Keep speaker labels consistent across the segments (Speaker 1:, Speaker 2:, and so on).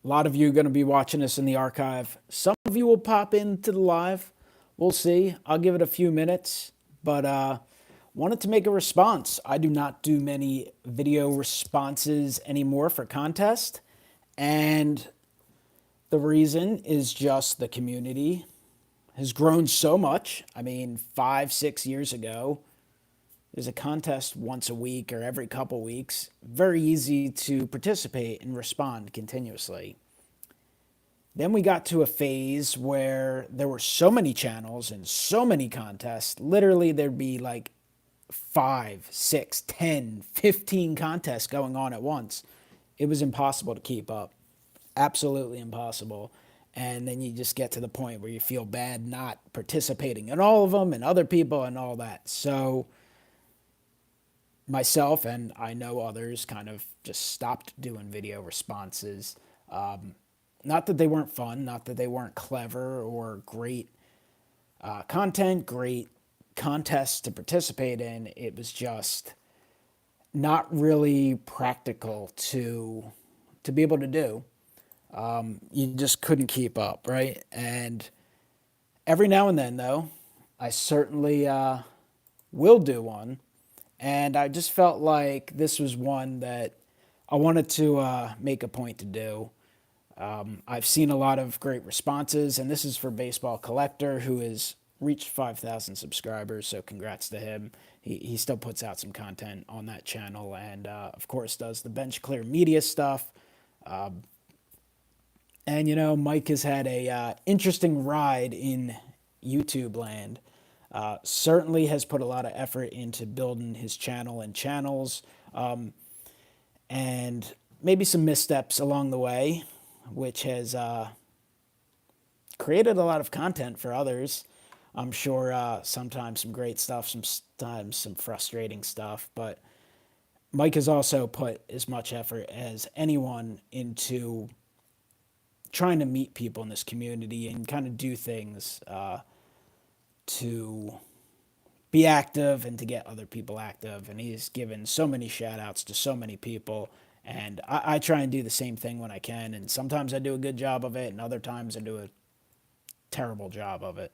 Speaker 1: A lot of you are going to be watching this in the archive. Some of you will pop into the live. We'll see. I'll give it a few minutes, but wanted to make a response. I do not do many video responses anymore for contest, and the reason is just the community has grown so much. I mean, 5, 6 years ago, there's a contest once a week or every couple weeks. Very easy to participate and respond continuously. Then we got to a phase where there were so many channels and so many contests. Literally, there'd be like 5, 6, 10, 15 contests going on at once. It was impossible to keep up. Absolutely impossible. And then you just get to the point where you feel bad not participating in all of them and other people and all that. So myself and I know others kind of just stopped doing video responses. Not that they weren't fun, not that they weren't clever or great content, great contests to participate in. It was just not really practical to be able to do. You just couldn't keep up, right? And every now and then, though, I certainly will do one. And I just felt like this was one that I wanted to make a point to do. I've seen a lot of great responses, and this is for Baseball Collector, who has reached 5,000 subscribers, so congrats to him. He still puts out some content on that channel and, of course, does the Bench Clear Media stuff. And, you know, Mike has had a interesting ride in YouTube land. Certainly has put a lot of effort into building his channel and channels, and maybe some missteps along the way, which has created a lot of content for others. I'm sure sometimes some great stuff, sometimes some frustrating stuff, but Mike has also put as much effort as anyone into trying to meet people in this community and kind of do things to be active and to get other people active. And he's given so many shout outs to so many people. And I try and do the same thing when I can. And sometimes I do a good job of it, and other times I do a terrible job of it.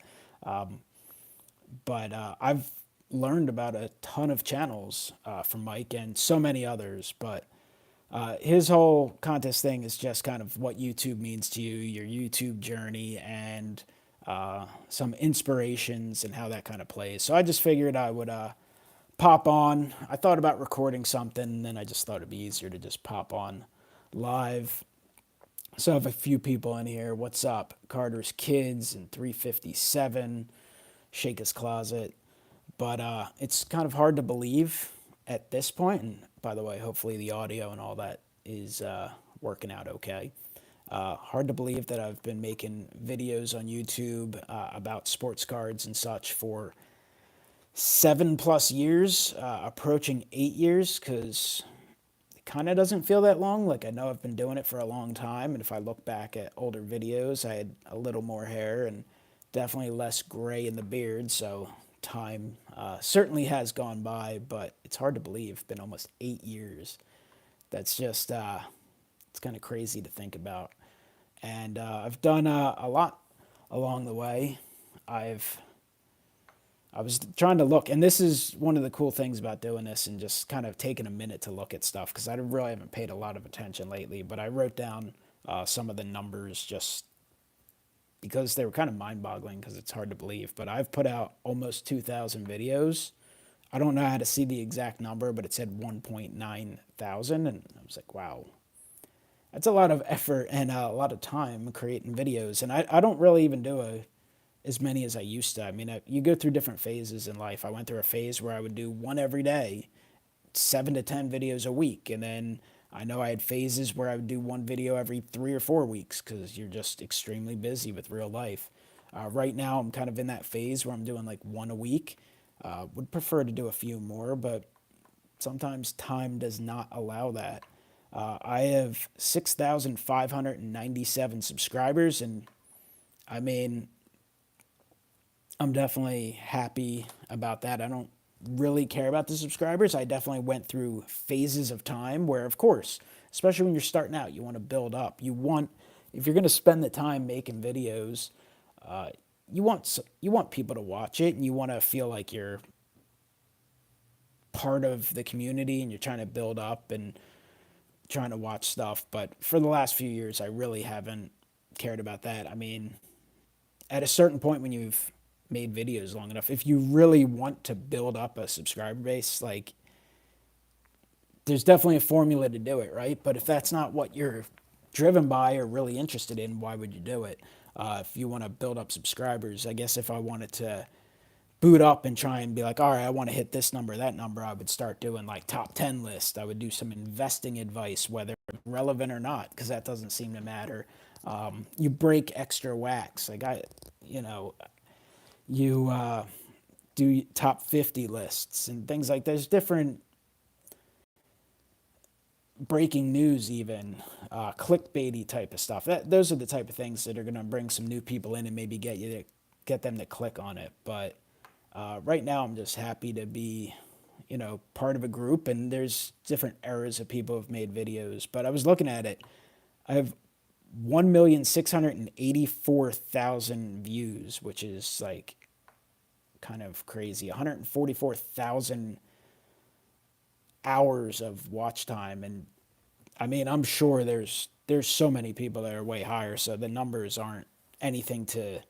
Speaker 1: But I've learned about a ton of channels from Mike and so many others. But his whole contest thing is just kind of what YouTube means to you, your YouTube journey, and some inspirations and how that kind of plays. So I just figured I would pop on. I thought about recording something, and then I just thought it'd be easier to just pop on live. So I have a few people in here. What's up? Carter's Kids and 357, Shake His Closet. But it's kind of hard to believe at this point. And by the way, hopefully the audio and all that is working out okay. Hard to believe that I've been making videos on YouTube about sports cards and such for 7+ years, approaching 8 years, because it kind of doesn't feel that long. Like, I know I've been doing it for a long time, and if I look back at older videos, I had a little more hair and definitely less gray in the beard, so time certainly has gone by, but it's hard to believe it's been almost 8 years. That's just, it's kind of crazy to think about. And I've done a lot along the way. I was trying to look, and this is one of the cool things about doing this and just kind of taking a minute to look at stuff, because I really haven't paid a lot of attention lately, but I wrote down some of the numbers just because they were kind of mind-boggling, because it's hard to believe. But I've put out almost 2,000 videos. I don't know how to see the exact number, but it said 1.9 thousand, and I was like, wow. That's a lot of effort and a lot of time creating videos. And I don't really even do as many as I used to. I mean, you go through different phases in life. I went through a phase where I would do one every day, 7 to 10 videos a week. And then I know I had phases where I would do one video every 3 or 4 weeks, because you're just extremely busy with real life. Right now, I'm kind of in that phase where I'm doing like one a week. Would prefer to do a few more, but sometimes time does not allow that. I have 6,597 subscribers, and I mean, I'm definitely happy about that. I don't really care about the subscribers. I definitely went through phases of time where, of course, especially when you're starting out. You want to build up. If you're going to spend the time making videos, you want people to watch it, and you want to feel like you're part of the community and you're trying to build up and trying to watch stuff. But for the last few years, I really haven't cared about that. I mean, at a certain point when you've made videos long enough, if you really want to build up a subscriber base, like there's definitely a formula to do it, right? But if that's not what you're driven by or really interested in, why would you do it? If you want to build up subscribers, I guess if I wanted to boot up and try and be like, all right, I want to hit this number, that number, I would start doing like top 10 lists. I would do some investing advice, whether it's relevant or not, because that doesn't seem to matter. You break extra wax. Like you know, you do top 50 lists and things like there's different breaking news, even clickbaity type of stuff. Those are the type of things that are going to bring some new people in and maybe get them to click on it. But right now, I'm just happy to be, part of a group. And there's different eras of people who've made videos. But I was looking at it. I have 1,684,000 views, which is like kind of crazy. 144,000 hours of watch time. And I mean, I'm sure there's so many people that are way higher, so the numbers aren't anything to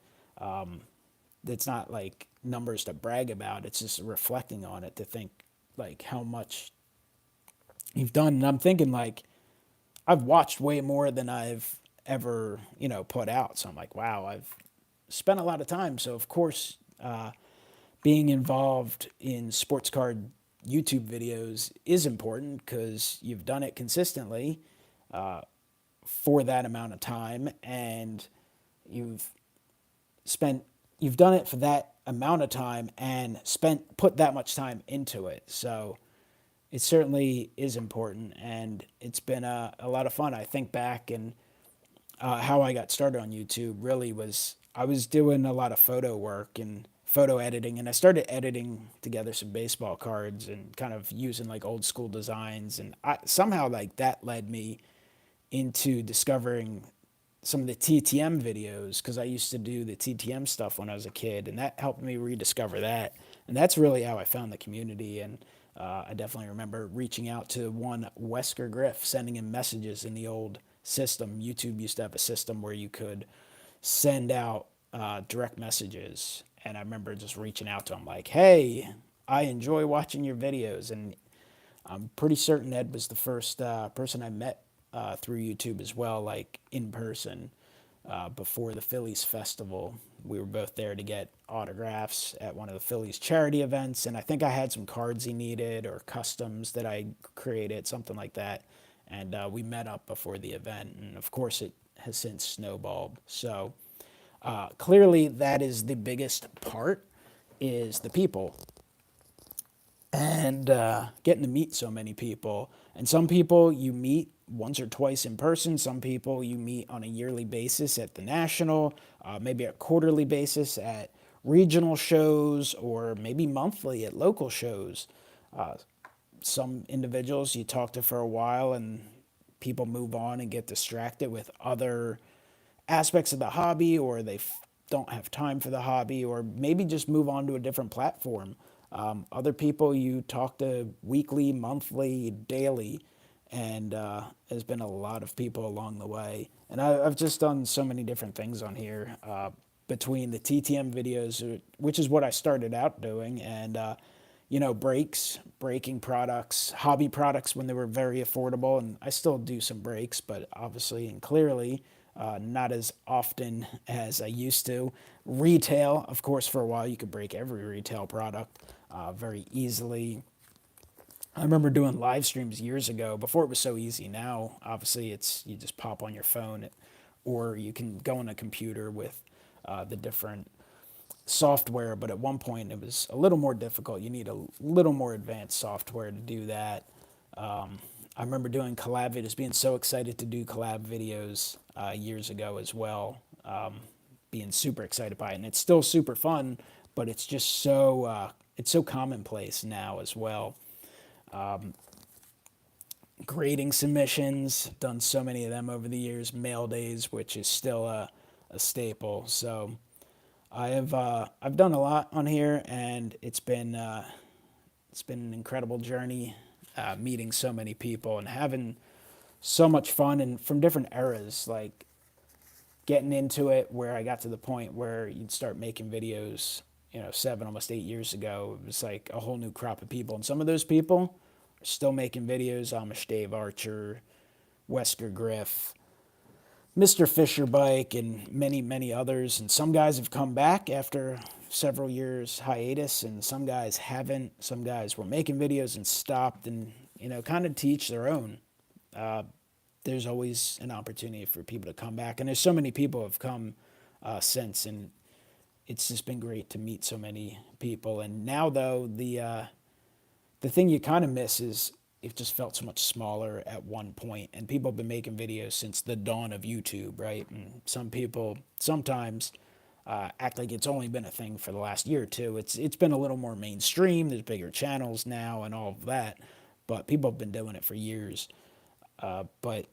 Speaker 1: it's not like numbers to brag about. It's just reflecting on it to think like how much you've done. And I'm thinking like I've watched way more than I've ever, put out. So I'm like, wow, I've spent a lot of time. So of course, being involved in sports card YouTube videos is important because you've done it consistently for that amount of time, and you've done it for that amount of time and put that much time into it. So it certainly is important, and it's been a lot of fun. I think back and how I got started on YouTube really was I was doing a lot of photo work and photo editing, and I started editing together some baseball cards and kind of using like old school designs, and somehow like that led me into discovering some of the TTM videos because I used to do the TTM stuff when I was a kid, and that helped me rediscover that. And that's really how I found the community. And I definitely remember reaching out to one Wesker Griff, sending him messages in the old system. YouTube used to have a system where you could send out direct messages. And I remember just reaching out to him like, hey, I enjoy watching your videos. And I'm pretty certain Ed was the first person I met through YouTube as well, like in person before the Phillies festival. We were both there to get autographs at one of the Phillies charity events, and I think I had some cards he needed or customs that I created, something like that. And we met up before the event, and of course it has since snowballed. So clearly that is the biggest part, is the people and getting to meet so many people. And some people you meet once or twice in person. Some people you meet on a yearly basis at the national, maybe a quarterly basis at regional shows, or maybe monthly at local shows. Some individuals you talk to for a while and people move on and get distracted with other aspects of the hobby, or they don't have time for the hobby, or maybe just move on to a different platform. Other people you talk to weekly, monthly, daily, and there's been a lot of people along the way. And I've just done so many different things on here between the TTM videos, which is what I started out doing, and breaking products, hobby products when they were very affordable, and I still do some breaks, but obviously and clearly not as often as I used to. Retail, of course, for a while you could break every retail product very easily. I remember doing live streams years ago before it was so easy. Now, obviously, you just pop on your phone, or you can go on a computer with the different software. But at one point, it was a little more difficult. You need a little more advanced software to do that. I remember doing collab videos, being so excited to do collab videos years ago as well, being super excited by it. And it's still super fun, but it's just so commonplace now as well. grading submissions. Done so many of them over the years. Mail days, which is still a staple. So I've done a lot on here, and it's been an incredible journey. Meeting so many people and having so much fun, and from different eras, like getting into it where I got to the point where you'd start making videos, 7, almost 8 years ago. It was like a whole new crop of people. And some of those people are still making videos. Amish Dave Archer, Wesker Griff, Mr. Fisher Bike, and many, many others. And some guys have come back after several years hiatus, and some guys haven't. Some guys were making videos and stopped, and kind of teach their own. There's always an opportunity for people to come back, and there's so many people have come since, and it's just been great to meet so many people. And now, though, the thing you kind of miss is it just felt so much smaller at one point, and people have been making videos since the dawn of YouTube, right? And some people sometimes act like it's only been a thing for the last year or two. It's been a little more mainstream. There's bigger channels now and all of that, but people have been doing it for years. But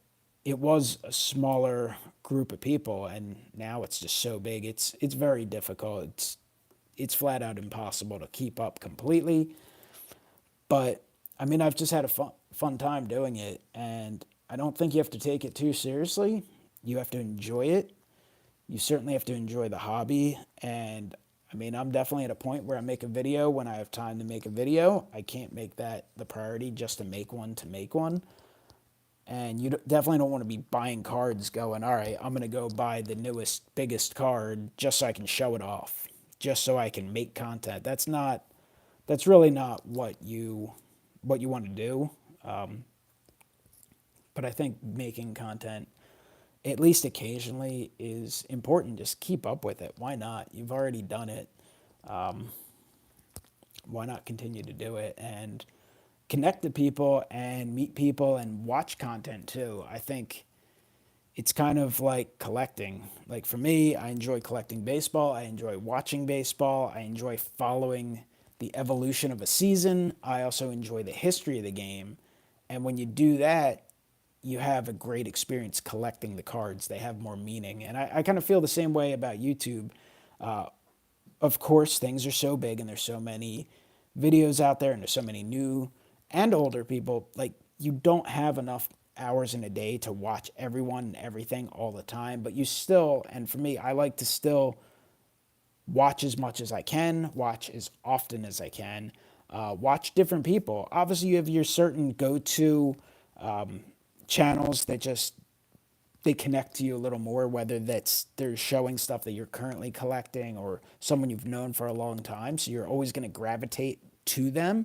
Speaker 1: it was a smaller group of people, and now it's just so big. It's very difficult. It's flat out impossible to keep up completely. But I mean, I've just had a fun time doing it, and I don't think you have to take it too seriously. You have to enjoy it. You certainly have to enjoy the hobby. And I mean, I'm definitely at a point where I make a video when I have time to make a video. I can't make that the priority just to make one to make one. And you definitely don't want to be buying cards going, all right, I'm going to go buy the newest, biggest card just so I can show it off, just so I can make content. That's really not what you want to do. But I think making content, at least occasionally, is important. Just keep up with it. Why not? You've already done it. Why not continue to do it and connect to people and meet people and watch content too? I think it's kind of like collecting. Like for me, I enjoy collecting baseball. I enjoy watching baseball. I enjoy following the evolution of a season. I also enjoy the history of the game. And when you do that, you have a great experience collecting the cards. They have more meaning. And I kind of feel the same way about YouTube. Of course, things are so big and there's so many videos out there and there's so many new and older people. Like, you don't have enough hours in a day to watch everyone and everything all the time. But you still, and for me, I like to still watch as much as I can, watch as often as I can, watch different people. Obviously, you have your certain go-to channels that just they connect to you a little more, whether that's they're showing stuff that you're currently collecting or someone you've known for a long time. So you're always going to gravitate to them.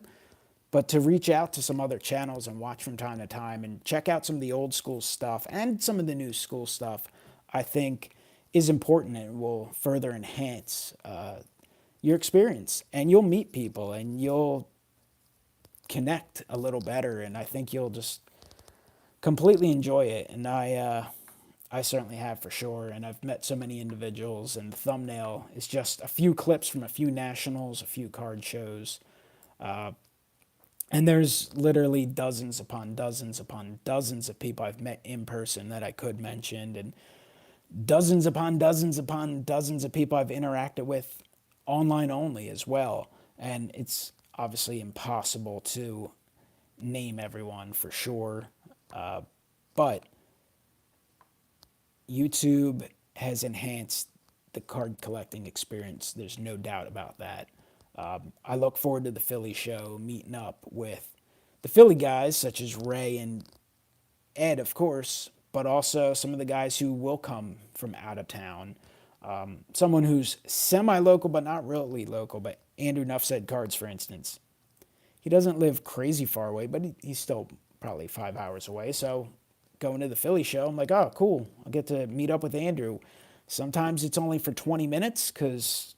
Speaker 1: But to reach out to some other channels and watch from time to time and check out some of the old school stuff and some of the new school stuff, I think is important and will further enhance your experience. And you'll meet people and you'll connect a little better. And I think you'll just completely enjoy it. And I certainly have for sure. And I've met so many individuals, and the thumbnail is just a few clips from a few nationals, a few card shows. And there's literally dozens upon dozens upon dozens of people I've met in person that I could mention, and dozens upon dozens upon dozens of people I've interacted with online only as well. And it's obviously impossible to name everyone for sure. But YouTube has enhanced the card collecting experience. There's no doubt about that. I look forward to the Philly show, meeting up with the Philly guys, such as Ray and Ed, of course, but also some of the guys who will come from out of town. Someone who's semi-local, but not really local, but Andrew Nuffsaid Cards, for instance. He doesn't live crazy far away, but he's still probably 5 hours away. So going to the Philly show, I'm like, oh, cool. I'll get to meet up with Andrew. Sometimes it's only for 20 minutes because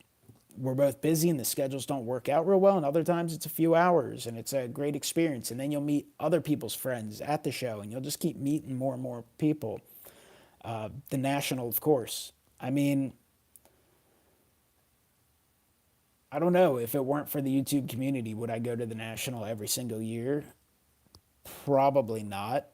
Speaker 1: we're both busy and the schedules don't work out real well. And other times it's a few hours and it's a great experience. And then you'll meet other people's friends at the show and you'll just keep meeting more and more people. The National, of course. I mean, I don't know. If it weren't for the YouTube community, would I go to the National every single year? Probably not.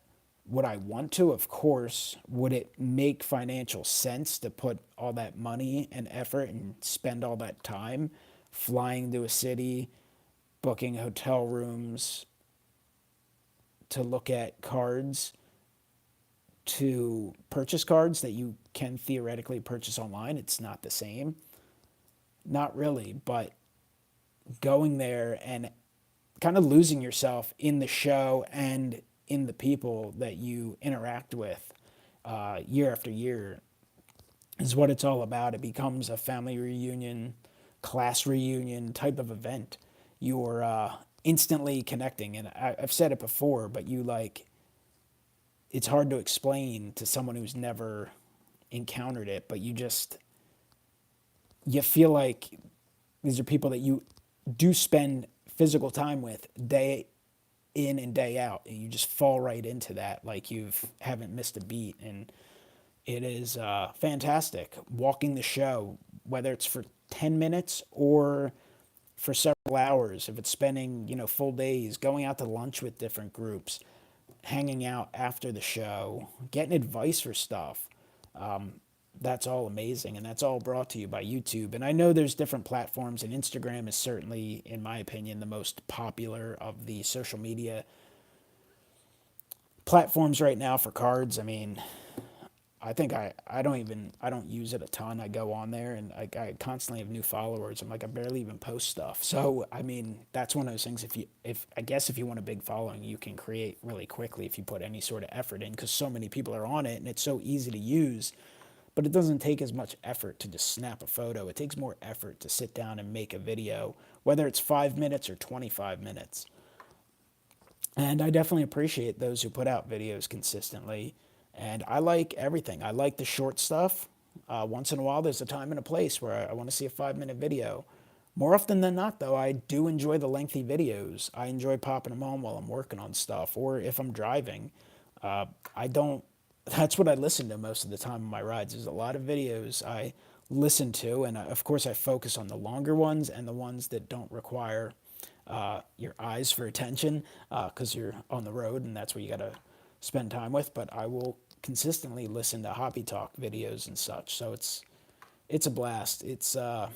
Speaker 1: Would I want to? Of course. Would it make financial sense to put all that money and effort and spend all that time flying to a city, booking hotel rooms to look at cards, to purchase cards that you can theoretically purchase online? It's not the same. Not really, but going there and kind of losing yourself in the show and in the people that you interact with year after year is what it's all about. It becomes a family reunion, class reunion type of event. You're instantly connecting, and I've said it before, but you like it's hard to explain to someone who's never encountered it, but you feel like these are people that you do spend physical time with day in and day out, and you just fall right into that like you haven't missed a beat. And it is fantastic walking the show, whether it's for 10 minutes or for several hours. If it's spending, full days, going out to lunch with different groups, hanging out after the show, getting advice for stuff. That's all amazing, and that's all brought to you by YouTube. And I know there's different platforms, and Instagram is certainly, in my opinion, the most popular of the social media platforms right now for cards. I mean, I think I don't use it a ton. I go on there and I constantly have new followers. I'm like, I barely even post stuff. So I mean, that's one of those things. If I guess if you want a big following, you can create really quickly if you put any sort of effort in, because so many people are on it and it's so easy to use. But it doesn't take as much effort to just snap a photo. It takes more effort to sit down and make a video, whether it's 5 minutes or 25 minutes. And I definitely appreciate those who put out videos consistently. And I like everything. I like the short stuff. Once in a while, there's a time and a place where I want to see a 5 minute video. More often than not, though, I do enjoy the lengthy videos. I enjoy popping them on while I'm working on stuff or if I'm driving. I don't, that's what I listen to most of the time on my rides. There's a lot of videos I listen to, and of course, I focus on the longer ones and the ones that don't require your eyes for attention because you're on the road and that's where you got to spend time with. But I will consistently listen to hobby talk videos and such. So it's a blast. It's a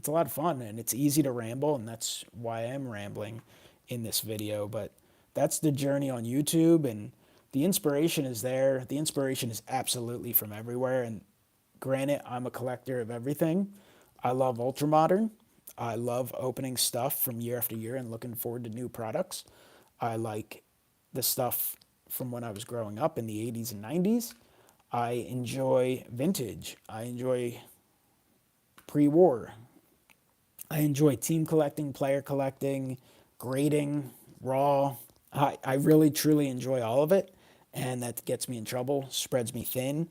Speaker 1: lot of fun and it's easy to ramble, and that's why I am rambling in this video. But that's the journey on YouTube, and the inspiration is there. The inspiration is absolutely from everywhere. And granted, I'm a collector of everything. I love ultra modern. I love opening stuff from year after year and looking forward to new products. I like the stuff from when I was growing up in the 80s and 90s. I enjoy vintage. I enjoy pre-war. I enjoy team collecting, player collecting, grading, raw. I really truly enjoy all of it, and that gets me in trouble, spreads me thin,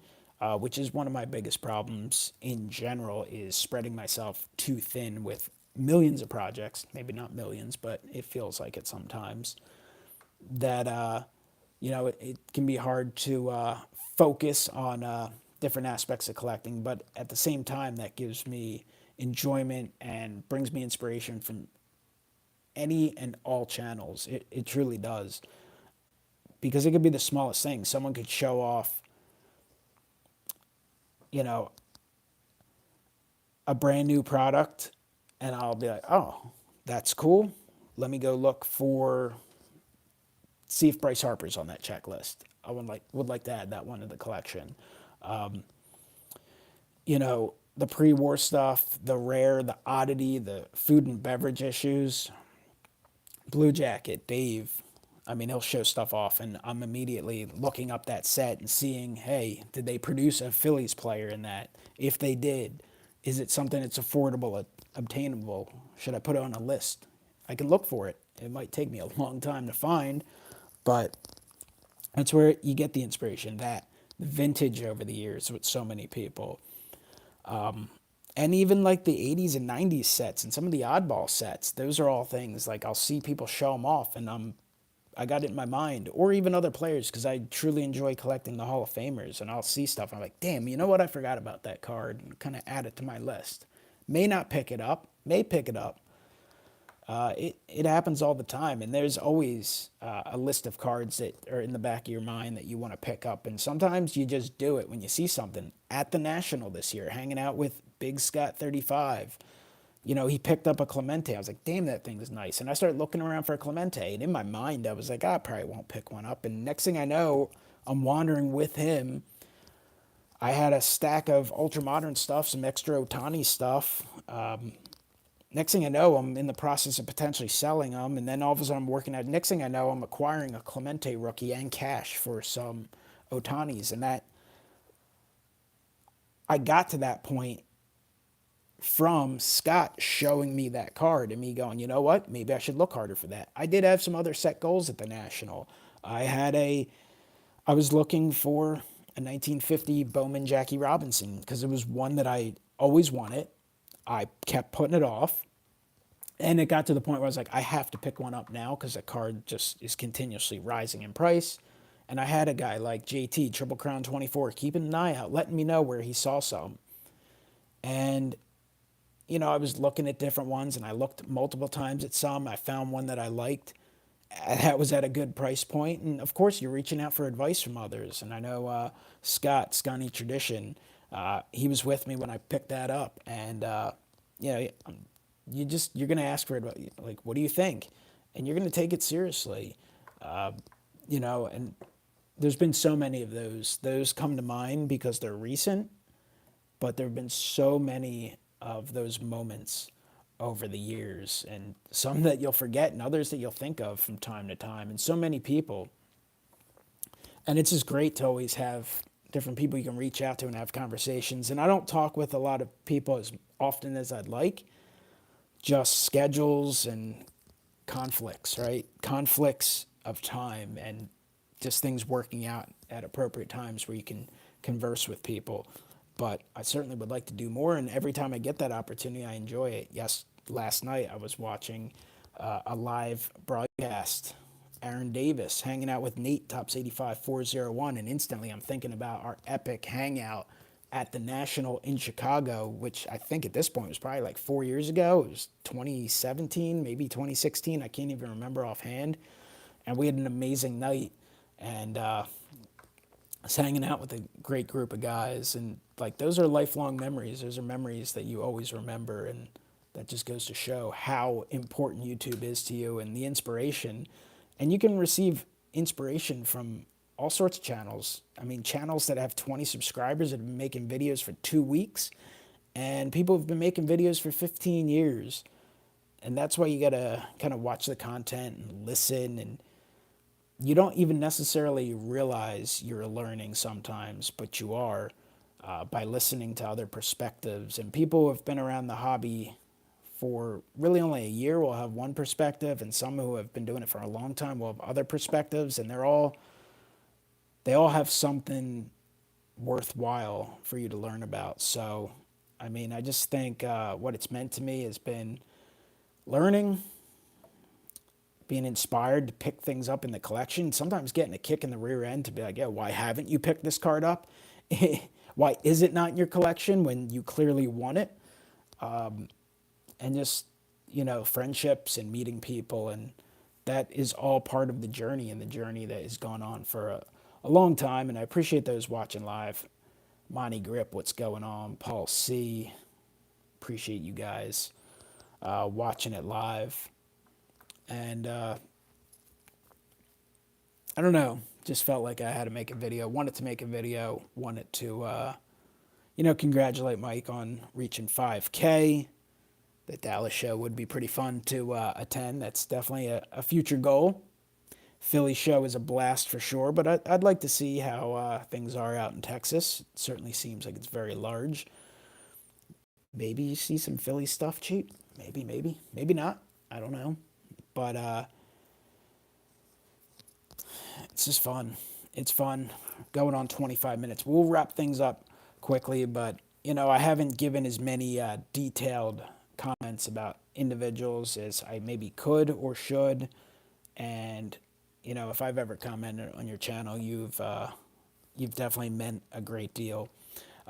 Speaker 1: which is one of my biggest problems in general, is spreading myself too thin with millions of projects. Maybe not millions, but it feels like it sometimes. That it can be hard to focus on different aspects of collecting, but at the same time, that gives me enjoyment and brings me inspiration from any and all channels. It truly does. Because it could be the smallest thing. Someone could show off, you know, a brand new product, and I'll be like, oh, that's cool. Let me go look for, see if Bryce Harper's on that checklist. I would like to add that one to the collection. Um, the pre-war stuff, the rare, the oddity, the food and beverage issues. Blue Jacket, Dave, I mean, he'll show stuff off, and I'm immediately looking up that set and seeing, hey, did they produce a Phillies player in that? If they did, is it something that's affordable, obtainable? Should I put it on a list? I can look for it. It might take me a long time to find, but that's where you get the inspiration. That the vintage over the years with so many people. And even like the 80s and 90s sets and some of the oddball sets, those are all things like I'll see people show them off, and I got it in my mind, or even other players, because I truly enjoy collecting the Hall of Famers, and I'll see stuff and I'm like, damn, you know what, I forgot about that card, and kind of add it to my list. May not pick it up, may pick it up, it happens all the time, and there's always a list of cards that are in the back of your mind that you want to pick up, and sometimes you just do it when you see something. At the National this year, hanging out with Big Scott 35, he picked up a Clemente. I was like, damn, that thing is nice. And I started looking around for a Clemente, and in my mind, I was like, I probably won't pick one up. And next thing I know, I'm wandering with him. I had a stack of ultra modern stuff, some extra Otani stuff. Next thing I know, I'm in the process of potentially selling them, and then all of a sudden I'm working out. Next thing I know, I'm acquiring a Clemente rookie and cash for some Otanis, and that I got to that point from Scott showing me that card and me going, you know what, maybe I should look harder for that. I did have some other set goals at the National. I was looking for a 1950 Bowman Jackie Robinson because it was one that I always wanted. I kept putting it off. And it got to the point where I was like, I have to pick one up now because the card just is continuously rising in price. And I had a guy like JT, Triple Crown 24, keeping an eye out, letting me know where he saw some. And, I was looking at different ones and I looked multiple times at some. I found one that I liked that was at a good price point. And of course, you're reaching out for advice from others. And I know Scott, Scotty Tradition, he was with me when I picked that up. And, you're going to ask for advice. Like, what do you think? And you're going to take it seriously. And there's been so many of those. Those come to mind because they're recent, but there have been so many of those moments over the years, and some that you'll forget and others that you'll think of from time to time, and so many people. And it's just great to always have different people you can reach out to and have conversations. And I don't talk with a lot of people as often as I'd like, just schedules and conflicts, right? Conflicts of time and just things working out at appropriate times where you can converse with people. But I certainly would like to do more, and every time I get that opportunity, I enjoy it. Yes, last night I was watching a live broadcast, Aaron Davis hanging out with Nate, Tops 85 401, and instantly I'm thinking about our epic hangout at the National in Chicago, which I think at this point was probably like 4 years ago. It was 2017, maybe 2016. I can't even remember offhand. And we had an amazing night, and I was hanging out with a great group of guys. And like, those are lifelong memories. Those are memories that you always remember. And that just goes to show how important YouTube is to you and the inspiration. And you can receive inspiration from all sorts of channels. I mean, channels that have 20 subscribers that have been making videos for 2 weeks, and people have been making videos for 15 years. And that's why you gotta kind of watch the content and listen, and you don't even necessarily realize you're learning sometimes, but you are by listening to other perspectives. And people who have been around the hobby for really only a year will have one perspective, and some who have been doing it for a long time will have other perspectives, and they all have something worthwhile for you to learn about. So, I mean, I just think what it's meant to me has been learning, being inspired to pick things up in the collection, sometimes getting a kick in the rear end to be like, yeah, why haven't you picked this card up? Why is it not in your collection when you clearly want it? And just, friendships and meeting people, and that is all part of the journey, and the journey that has gone on for a long time. And I appreciate those watching live. Monty Grip, what's going on? Paul C, appreciate you guys watching it live. And I don't know, just felt like I had to make a video, wanted to make a video, wanted to, congratulate Mike on reaching 5K. The Dallas show would be pretty fun to attend. That's definitely a future goal. Philly show is a blast for sure, but I'd like to see how things are out in Texas. It certainly seems like it's very large. Maybe you see some Philly stuff cheap. Maybe not. I don't know. But it's just fun. It's fun. Going on 25 minutes. We'll wrap things up quickly, but, I haven't given as many detailed comments about individuals as I maybe could or should. And, if I've ever commented on your channel, you've definitely meant a great deal.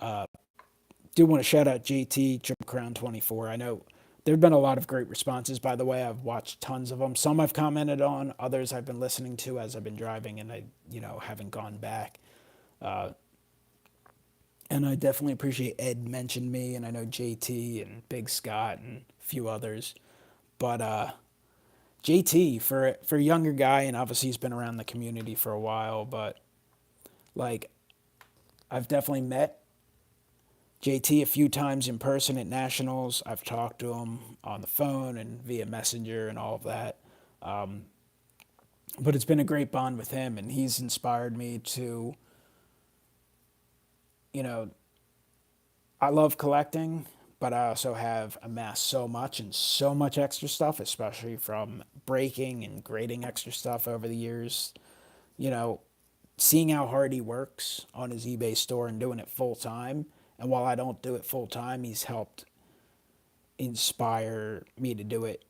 Speaker 1: Do want to shout out JT, Triple Crown 24. I know There have been a lot of great responses, by the way. I've watched tons of them. Some I've commented on, others I've been listening to as I've been driving, and I, haven't gone back. And I definitely appreciate Ed mentioned me, and I know JT and Big Scott and a few others. But JT, for a younger guy, and obviously he's been around the community for a while, but like I've definitely met JT a few times in person at nationals. I've talked to him on the phone and via Messenger and all of that. But it's been a great bond with him, and he's inspired me to, you know, I love collecting, but I also have amassed so much and so much extra stuff, especially from breaking and grading extra stuff over the years. You know, seeing how hard he works on his eBay store and doing it full time. And while I don't do it full time, he's helped inspire me to do it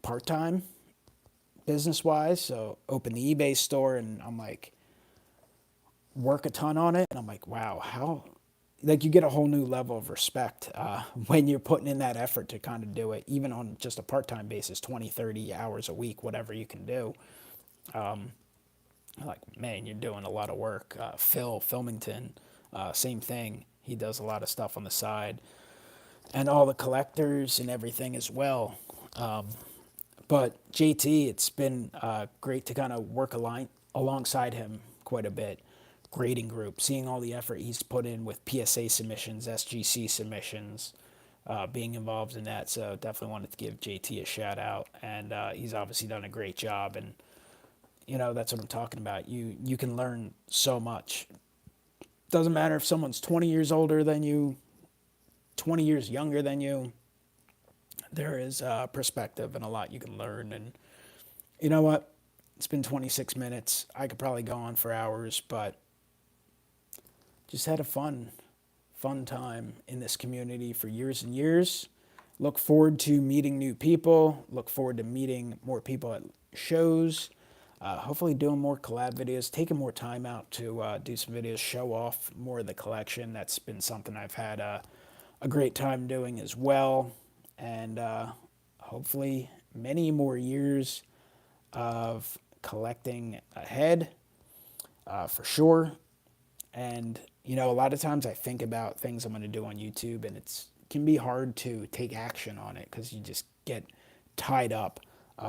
Speaker 1: part time, business wise. So open the eBay store, and I'm like, work a ton on it. And I'm like, wow, how, like, you get a whole new level of respect when you're putting in that effort to kind of do it, even on just a part time basis, 20, 30 hours a week, whatever you can do. Like, man, you're doing a lot of work. Phil Filmington, same thing. He does a lot of stuff on the side, and all the collectors and everything as well. But JT, it's been great to kind of work alongside him quite a bit. Grading group, seeing all the effort he's put in with PSA submissions, SGC submissions, being involved in that. So definitely wanted to give JT a shout out, and he's obviously done a great job. And that's what I'm talking about. You can learn so much. Doesn't matter if someone's 20 years older than you, 20 years younger than you. There is perspective and a lot you can learn. And you know what? It's been 26 minutes. I could probably go on for hours, but just had a fun time in this community for years and years. Look forward to meeting new people. Look forward to meeting more people at shows. Hopefully doing more collab videos, taking more time out to do some videos, show off more of the collection. That's been something I've had a great time doing as well. And hopefully many more years of collecting ahead, for sure. And, a lot of times I think about things I'm going to do on YouTube, and it can be hard to take action on it because you just get tied up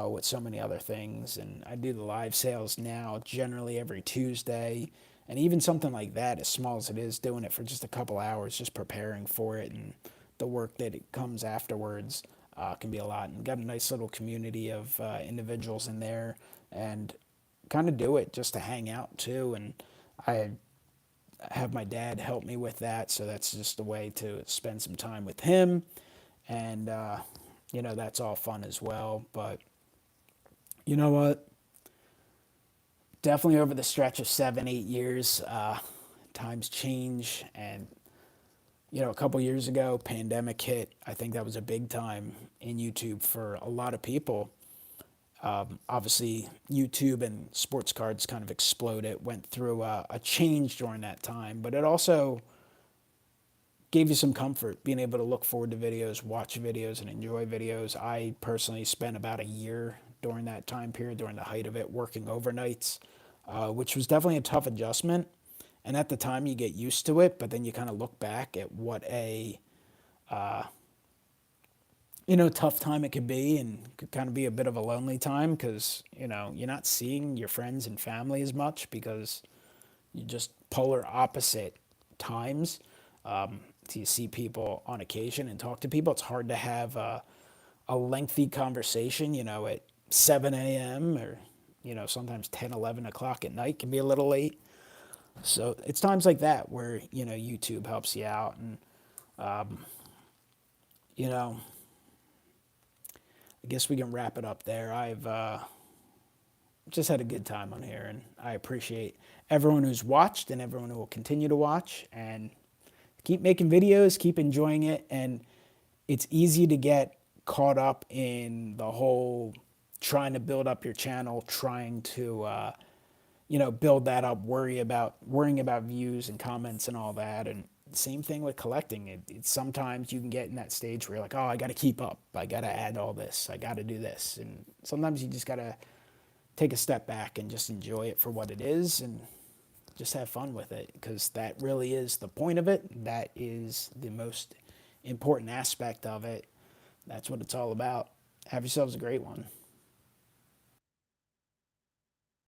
Speaker 1: with so many other things. And I do the live sales now generally every Tuesday. And even something like that, as small as it is, doing it for just a couple hours, just preparing for it, and the work that it comes afterwards can be a lot. And got a nice little community of individuals in there, and kind of do it just to hang out too. And I have my dad help me with that, so that's just a way to spend some time with him. And, that's all fun as well. But you know what? Definitely over the stretch of 7, 8 years, times change. And, a couple years ago, pandemic hit. I think that was a big time in YouTube for a lot of people. Obviously, YouTube and sports cards kind of exploded, went through a change during that time, but it also gave you some comfort being able to look forward to videos, watch videos, and enjoy videos. I personally spent about a year during that time period, during the height of it, working overnights, which was definitely a tough adjustment. And at the time, you get used to it, but then you kind of look back at what a tough time it could be, and could kind of be a bit of a lonely time because, you're not seeing your friends and family as much because you just polar opposite times. So you see people on occasion and talk to people. It's hard to have a lengthy conversation, at 7 a.m. or, sometimes 10, 11 o'clock at night can be a little late. So it's times like that where, YouTube helps you out. And, you know, I guess we can wrap it up there. I've just had a good time on here, and I appreciate everyone who's watched and everyone who will continue to watch, and keep making videos, keep enjoying it. And it's easy to get caught up in the whole trying to build up your channel, trying to build that up, worrying about views and comments and all that. And same thing with collecting. Sometimes you can get in that stage where you're like, oh, I got to keep up. I got to add all this. I got to do this. And sometimes you just got to take a step back and just enjoy it for what it is and just have fun with it, because that really is the point of it. That is the most important aspect of it. That's what it's all about. Have yourselves a great one.